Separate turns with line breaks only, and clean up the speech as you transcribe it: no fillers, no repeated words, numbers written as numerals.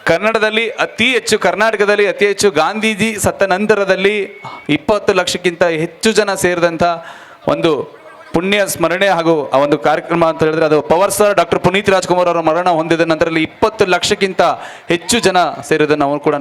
ಕನ್ನಡದಲ್ಲಿ ಕರ್ನಾಟಕದಲ್ಲಿ ಅತಿ ಹೆಚ್ಚು ಗಾಂಧೀಜಿ ಸತ್ತ ನಂತರದಲ್ಲಿ 20 ಲಕ್ಷಕ್ಕಿಂತ ಹೆಚ್ಚು ಜನ ಸೇರಿದಂಥ ಒಂದು ಪುಣ್ಯ ಸ್ಮರಣೆ ಹಾಗೂ ಆ ಒಂದು ಕಾರ್ಯಕ್ರಮ ಅಂತ ಹೇಳಿದ್ರೆ ಅದು power star doctor Puneeth Rajkumar ಅವರ ಮರಣ ಹೊಂದಿದ ನಂತರದಲ್ಲಿ 20 ಲಕ್ಷಕ್ಕಿಂತ ಹೆಚ್ಚು ಜನ ಸೇರಿದ್ದನ್ನು ನಾವು ಕೂಡ